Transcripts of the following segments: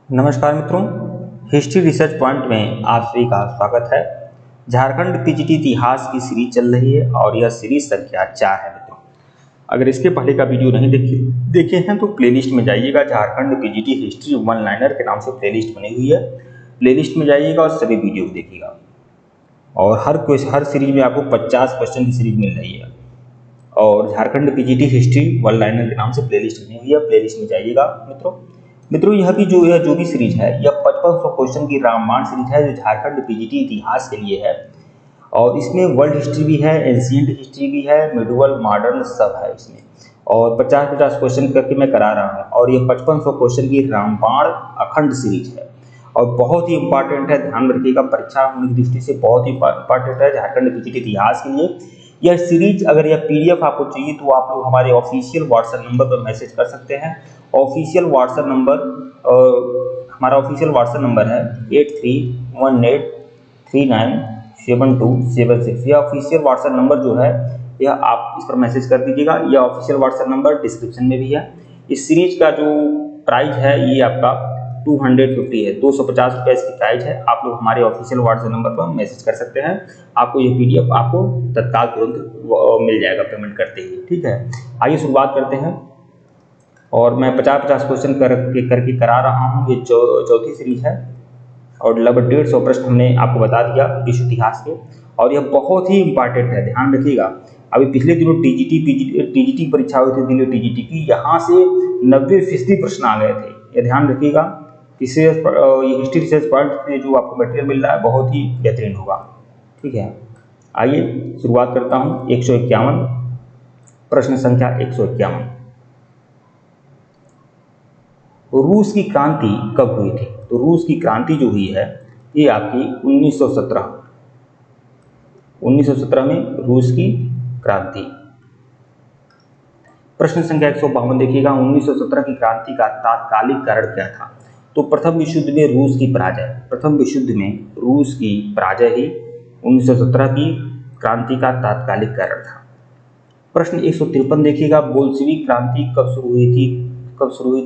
नमस्कार मित्रों, history research point में आप सभी का स्वागत है। झारखंड पीजीटी इतिहास की सीरीज चल रही है और यह सीरीज संख्या 4 है मित्रों। अगर इसके पहले का वीडियो नहीं देखे हैं तो प्लेलिस्ट में जाइएगा। Jharkhand PGT history one liner के नाम से प्लेलिस्ट बनी हुई है, प्लेलिस्ट में जाइएगा और सभी वीडियो देखिएगा। और हर सीरीज में आपको 50 क्वेश्चन की सीरीज मिल रही है और Jharkhand PGT history one liner के नाम से प्लेलिस्ट बनी हुई है, प्लेलिस्ट में जाइएगा मित्रों। यह जो भी सीरीज है यह 5500 क्वेश्चन की रामबाण सीरीज है जो झारखंड पीजीटी इतिहास के लिए है। और इसमें वर्ल्ड हिस्ट्री भी है, एंशिएंट हिस्ट्री भी है, मिडुअल मॉडर्न सब है इसमें। और 50-50 क्वेश्चन करके मैं करा रहा हूँ और ये 5500 क्वेश्चन की रामबाण अखंड सीरीज है और बहुत ही इंपॉर्टेंट है। ध्यान रखिएगा, परीक्षा होने की दृष्टि से बहुत ही इंपॉर्टेंट है झारखंड पीजीटी इतिहास के लिए यह सीरीज। अगर यह पीडीएफ आपको चाहिए तो आप लोग हमारे ऑफिशियल व्हाट्सएप नंबर पर मैसेज कर सकते हैं। ऑफिशियल व्हाट्सएप नंबर हमारा ऑफिशियल व्हाट्सएप नंबर है 8318397276। यह ऑफिशियल व्हाट्सएप नंबर जो है यह आप इस पर मैसेज कर दीजिएगा। यह ऑफिशियल व्हाट्सएप नंबर डिस्क्रिप्शन में भी है। इस सीरीज का जो प्राइस है ये आपका 250 है, 250 रुपये इसकी प्राइस है। आप लोग हमारे ऑफिशियल व्हाट्सएप नंबर पर मैसेज कर सकते हैं। आपको ये पीडीएफ आपको तत्काल तुरंत मिल जाएगा पेमेंट करते ही। ठीक है, आइए शुरुआत करते हैं। और मैं 50-50 क्वेश्चन करके करा रहा हूँ। ये चौथी सीरीज है और लगभग 150 प्रश्न हमने आपको बता दिया विश्व इतिहास के और यह बहुत ही इंपॉर्टेंट है। ध्यान रखिएगा, अभी पिछले दिनों टीजीटी परीक्षा हुई थी दिल्ली टीजीटी की, यहाँ से 90% प्रश्न आ गए थे। यह ध्यान रखिएगा, इससे ये हिस्ट्री रिसर्च पॉइंट से जो आपको मटेरियल मिल रहा है बहुत ही बेहतरीन होगा। ठीक है, आइए शुरुआत करता हूँ। 151 प्रश्न संख्या 151, रूस की क्रांति कब हुई थी? तो रूस की क्रांति जो हुई है ये आपकी 1917 में रूस की क्रांति। प्रश्न संख्या 152 देखिएगा, 1917 की क्रांति का तात्कालिक कारण क्या था? तो प्रथम विश्व युद्ध में रूस की पराजय। प्रथम विश्व युद्ध में रूस की पराजय ही 1917 की क्रांति का तात्कालिक कारण था। प्रश्न 153 देखिएगा, बोल्शेविक क्रांति कब शुरू हुई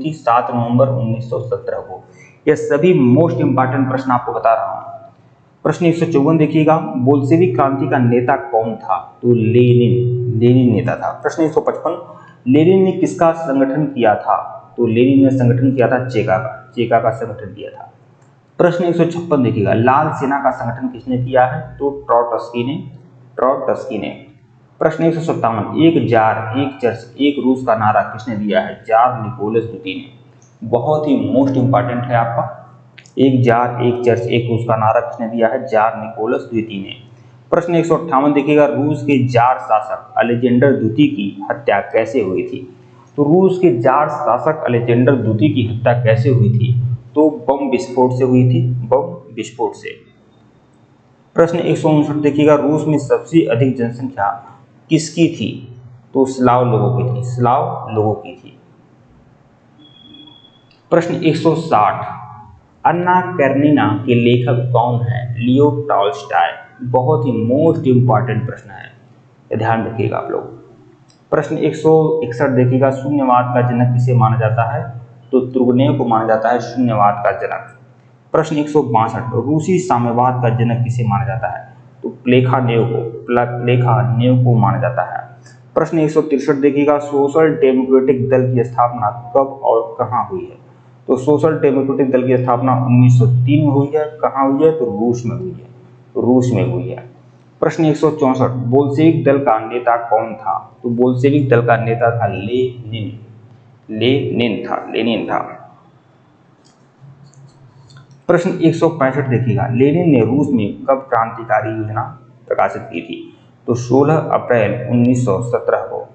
थी? 7 नवंबर 1917 को। यह सभी मोस्ट इंपॉर्टेंट प्रश्न आपको बता रहा हूं। प्रश्न 154 देखिएगा, बोल्शेविक क्रांति का नेता कौन था? तो लेनिन नेता था। प्रश्न 155, लेनिन ने किसका संगठन किया था? तो लेनिन ने संगठन किया था चेका का संगठन किया था। प्रश्न 156 देखिएगा, लाल सेना का संगठन किसने किया है? तो ट्रॉटस्की ने। प्रश्न 157, एक जार एक चर्च एक रूस का नारा किसने दिया है? जार निकोलस द्वितीय ने। बहुत ही मोस्ट इंपॉर्टेंट है आपका, एक जार एक चर्च एक रूस का नारा किसने दिया है? जार निकोलस द्वितीय ने। प्रश्न 158 देखिएगा, रूस के जार शासक अलेक्जेंडर द्वितीय की हत्या कैसे हुई थी? तो रूस के जार शासक अलेक्जेंडर द्वितीय की हत्या कैसे हुई थी? तो बम विस्फोट से हुई थी, बम विस्फोट से। प्रश्न 159 देखिएगा, रूस में सबसे अधिक जनसंख्या किसकी थी? तो स्लाव लोगों की थी। प्रश्न 160, अन्ना कैरेनिना के लेखक कौन है? Leo Tolstoy. बहुत ही मोस्ट इंपॉर्टेंट प्रश्न है, ध्यान रखिएगा आप लोग। प्रश्न 161 देखिएगा, शून्यवाद का जनक किसे माना जाता है? तो तुर्गेनेव को माना जाता है शून्यवाद का जनक। प्रश्न 162, रूसी साम्यवाद का जनक किसे माना जाता है? तो प्लेखानेव को माना जाता है। प्रश्न 163 देखिएगा, सोशल डेमोक्रेटिक दल की स्थापना कब और कहां हुई है? तो सोशल डेमोक्रेटिक दल की स्थापना 1903 में हुई है। कहां हुई है? तो रूस में हुई है। प्रश्न 164, बोल्शेविक दल का नेता कौन था? तो बोल्शेविक दल का नेता था लेनिन था। प्रश्न 165 देखिएगा, लेनिन ने रूस में कब क्रांतिकारी योजना प्रकाशित की थी? तो 16 अप्रैल 1917 को।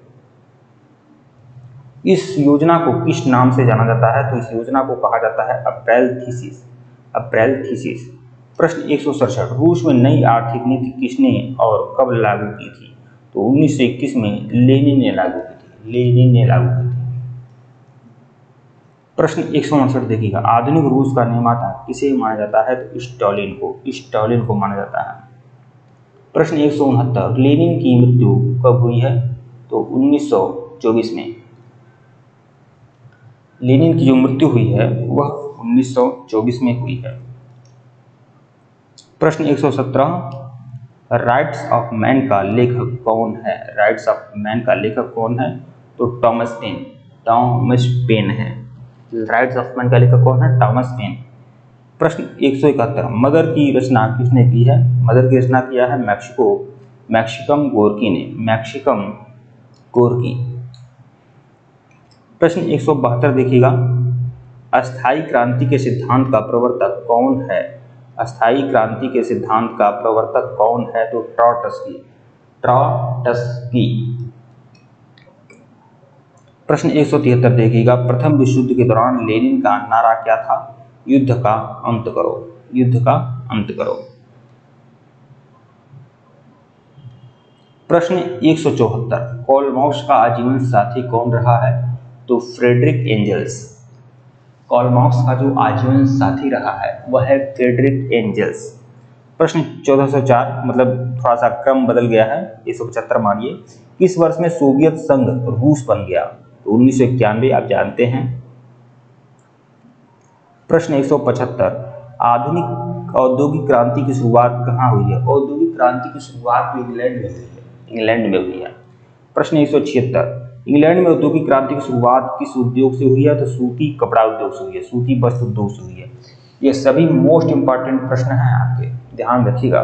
इस योजना को किस नाम से जाना जाता है? तो इस योजना को कहा जाता है अप्रैल थीसिस। प्रश्न 167, रूस में नई आर्थिक नीति किसने और कब लागू की थी? तो 1921 में लेनिन ने लागू की थी। प्रश्न 168 देखिएगा, आधुनिक रूस का निर्माता किसे माना जाता है? तो स्टालिन को माना जाता है। प्रश्न 169, लेनिन की मृत्यु कब हुई है? तो 1924 में। लेनिन की जो मृत्यु हुई है वह 1924 में हुई है। प्रश्न 117, राइट्स ऑफ मैन का लेखक कौन है? राइट्स ऑफ मैन का लेखक कौन है? तो टॉमस पेन है। राइट्स ऑफ मैन का लेखक कौन है? Thomas Paine. प्रश्न 171, मदर की रचना किसने की है? मदर की रचना किया है मैक्सिकम गोर्की ने। मैक्सिकम गोर्की। प्रश्न 172 देखिएगा, अस्थायी क्रांति के सिद्धांत का प्रवर्तक कौन है? अस्थायी क्रांति के सिद्धांत का प्रवर्तक कौन है? तो ट्रॉट्स्की। प्रश्न 173 देखिएगा, प्रथम विश्व युद्ध के दौरान लेनिन का नारा क्या था? युद्ध का अंत करो। युद्ध का अंत करो। प्रश्न 174, कार्ल मार्क्स का आजीवन साथी कौन रहा है? तो फ्रेडरिक एंजल्स। कार्ल मार्क्स का जो आजीवन साथी रहा है वह है फ्रेडरिक एंजल्स। प्रश्न 1404, मतलब थोड़ा सा क्रम बदल गया है, 175 मानिए। किस वर्ष में सोवियत संघ रूस बन गया? तो 1991, आप जानते हैं। प्रश्न 175, आधुनिक औद्योगिक क्रांति की शुरुआत कहाँ हुई है? औद्योगिक क्रांति की शुरुआत तो इंग्लैंड में हुई है। इंग्लैंड में हुई है। प्रश्न 176, इंग्लैंड में औद्योगिक क्रांति की शुरुआत किस उद्योग से हुई है? तो सूती कपड़ा उद्योग से हुई है, सूती वस्त्र उद्योग से हुई है। ये सभी मोस्ट इंपॉर्टेंट प्रश्न हैं आपके, ध्यान रखिएगा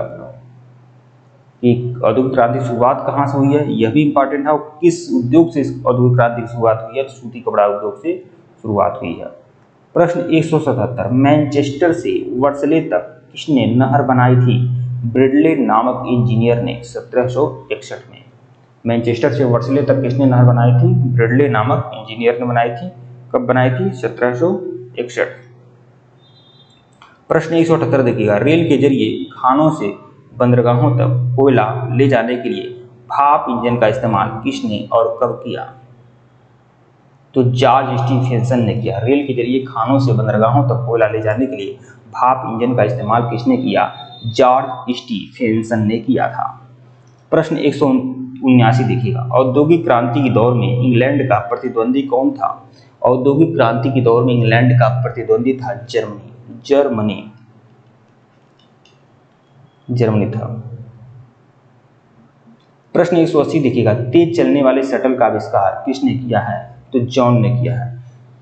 कि औद्योगिक क्रांति की शुरुआत कहाँ से हुई है, यह भी इंपॉर्टेंट है, और किस उद्योग से औद्योगिक क्रांति की शुरुआत हुई है? तो सूती कपड़ा उद्योग से शुरुआत हुई है। प्रश्न 177, मैनचेस्टर से वर्सले तक किसने नहर बनाई थी? ब्रिडले नामक इंजीनियर ने 1761 में। मैनचेस्टर से वर्सले तक किसने नहर बनाई थी? ब्रिडले नामक इंजीनियर ने बनाई थी। कब बनाई थी? 1761। प्रश्न 178 देखिएगा, रेल के जरिए खानों से बंदरगाहों तक कोयला ले जाने के लिए भाप इंजन का इस्तेमाल किसने और कब किया? तो जॉर्ज स्टीफेंसन ने किया। रेल के जरिए खानों से बंदरगाहों तक कोयला ले जाने के लिए भाप इंजन का इस्तेमाल किसने किया? जॉर्ज स्टीफेंसन ने किया था। प्रश्न 179 देखिएगा, औद्योगिक क्रांति के दौर में इंग्लैंड का प्रतिद्वंदी कौन था? औद्योगिक क्रांति के दौर में इंग्लैंड का प्रतिद्वंदी था जर्मनी था। प्रश्न 180 देखिएगा, तेज चलने वाले शटल का आविष्कार किसने किया है? तो जॉन ने किया है।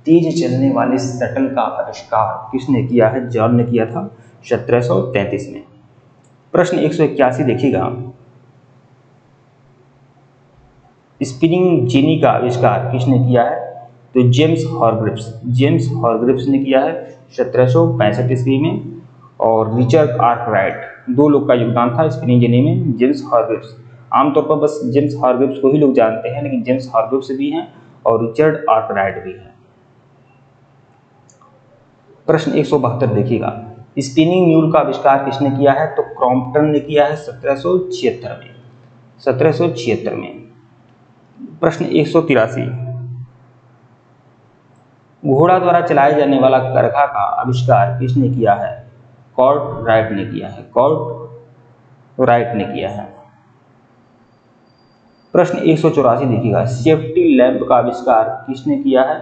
तेज चलने वाले शटल का आविष्कार किसने किया है? जॉन ने किया था 1733 में। प्रश्न 181 देखिएगा, स्पिनिंग जेनी का आविष्कार किसने किया है? तो जेम्स हॉरग्रिव्स ने किया है 1765 ईस्वी में। और रिचर्ड आर्कराइट, दो लोग का योगदान था स्पिनिंग जेनी में। जेम्स हॉरग्रिव्स, आमतौर पर बस जेम्स हॉरग्रिव्स को ही लोग जानते हैं, लेकिन जेम्स हॉरग्रिव्स भी हैं और रिचर्ड आर्कराइट भी हैं। प्रश्न 172 देखिएगा, स्पिनिंग म्यूल का आविष्कार किसने किया है? तो क्रॉम्पटन ने किया है 1776 में। प्रश्न 183, घोड़ा द्वारा चलाए जाने वाला करघा का आविष्कार किसने किया है? कार्टराइट ने किया है। प्रश्न 184 देखिएगा, सेफ्टी लैंप का आविष्कार किसने किया है?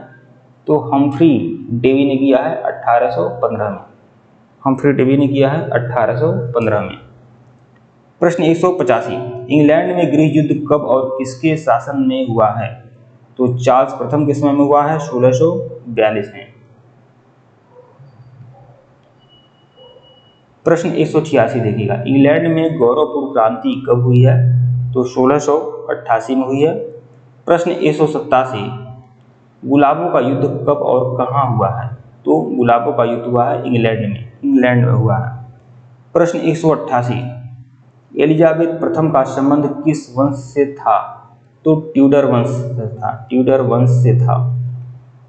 तो हम्फ्री डेवी ने किया है 1815 में। हम्फ्री डेवी ने किया है 1815 में। प्रश्न 185, इंग्लैंड में गृह युद्ध कब और किसके शासन में हुआ है? तो चार्ल्स प्रथम के समय में हुआ है 1642 में। प्रश्न 186 देखिएगा, इंग्लैंड में गौरवपूर्ण क्रांति कब हुई है? तो 1688 में हुई है। प्रश्न 187, गुलाबों का युद्ध कब और कहाँ हुआ है? तो गुलाबों का युद्ध हुआ है इंग्लैंड में हुआ है। प्रश्न 188, एलिजाबेथ प्रथम का संबंध किस वंश से था? तो ट्यूडर वंश से था।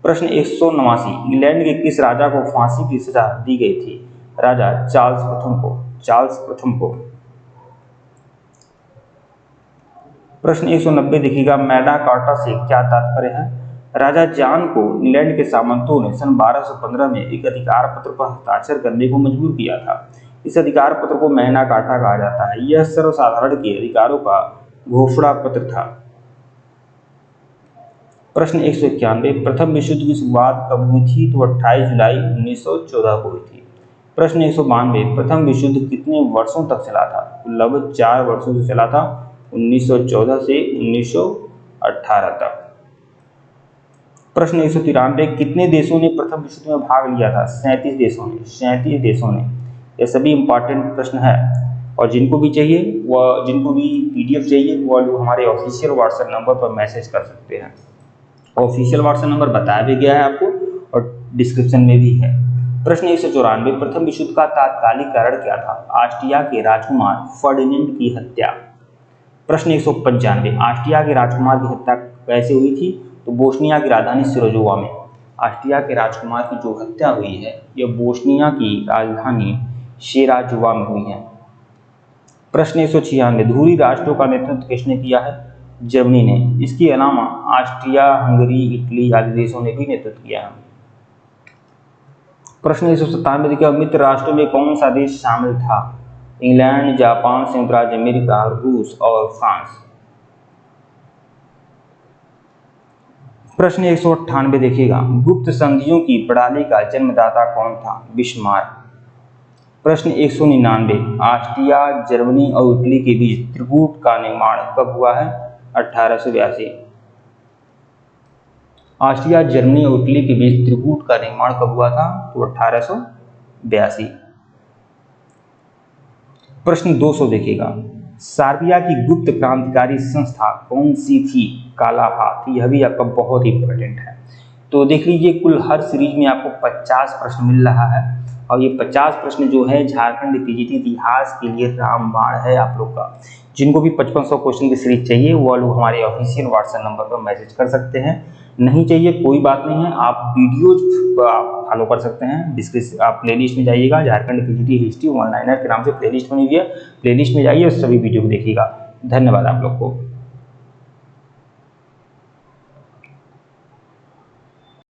प्रश्न 189, इंग्लैंड के किस राजा को फांसी की सजा दी गई थी? राजा चार्ल्स प्रथम को। प्रश्न 190 देखिएगा, मैग्ना कार्टा से क्या तात्पर्य है? राजा जॉन को इंग्लैंड के सामंतों ने सन 1215 में एक अधिकार पत्र पर हस्ताक्षर करने को मजबूर किया था। इस अधिकार पत्र को मैग्ना कार्टा कहा जाता है। यह सर्वसाधारण के अधिकारों का घोषणा पत्र था। प्रश्न 191, प्रथम विश्व युद्ध की शुरुआत कब हुई थी? तो 28 जुलाई 1914 को हुई थी। प्रश्न 192, प्रथम विश्व युद्ध कितने वर्षों तक चला था? तो लगभग 4 वर्षों से चला था, 1914 से 1918 तक। प्रश्न 193, कितने देशों ने प्रथम विश्व युद्ध में भाग लिया था? 37 देशों ने। 37 देशों ने। ये सभी इंपॉर्टेंट प्रश्न है और जिनको भी चाहिए वह जिनको भी PDF चाहिए वो लोग हमारे ऑफिशियल व्हाट्सएप नंबर पर मैसेज कर सकते हैं। ऑफिशियल व्हाट्सएप नंबर बताया भी गया है आपको और डिस्क्रिप्शन में भी है। प्रश्न 194, प्रथम विश्व युद्ध का तात्कालिक कारण क्या था? ऑस्ट्रिया के राजकुमार फर्डिनेंड की हत्या। प्रश्न 195, ऑस्ट्रिया के राजकुमार की हत्या कैसे हुई थी? तो बोस्निया की राजधानी सिराजुआ में। ऑस्ट्रिया के राजकुमार की जो हत्या हुई है यह बोस्निया की राजधानी सिराजुआ में हुई है। प्रश्न 196, धुरी राष्ट्रों का नेतृत्व किसने किया है? जर्मनी ने। इसके अलावा ऑस्ट्रिया, हंगरी, इटली आदि देशों ने भी नेतृत्व किया है। प्रश्न 197, देखिए मित्र राष्ट्रों में कौन सा देश शामिल था? इंग्लैंड, जापान, संयुक्त राज्य अमेरिका, रूस और फ्रांस। प्रश्न 198 देखिएगा, गुप्त संधियों की प्रणाली का जन्मदाता कौन था? बिस्मार्क। प्रश्न 199, ऑस्ट्रिया, जर्मनी और इटली के बीच त्रिकूट का निर्माण कब हुआ है? 1882। ऑस्ट्रिया, जर्मनी और इटली के बीच त्रिकूट का निर्माण कब हुआ था? तो 1882। प्रश्न 200 देखिएगा, सर्बिया की गुप्त क्रांतिकारी संस्था कौन सी थी? काला हाथ। यह भी आपका बहुत ही इंपॉर्टेंट है। तो देख लीजिए कुल हर सीरीज में आपको 50 प्रश्न मिल रहा है और ये 50 प्रश्न जो है झारखंड PGT इतिहास के लिए रामबाण है आप लोग का। जिनको भी 5500 क्वेश्चन की सीरीज चाहिए वो लोग हमारे ऑफिशियल व्हाट्सएप नंबर पर मैसेज कर सकते हैं। नहीं चाहिए कोई बात नहीं है, आप वीडियोज फॉलो कर सकते हैं। डिस्क्रिप्शन आप प्लेलिस्ट में जाइएगा, झारखंड PGT हिस्ट्री ऑनलाइनर के नाम से प्लेलिस्ट बनी हुई है, प्लेलिस्ट में जाइए और सभी वीडियो को देखिएगा। धन्यवाद आप लोग को।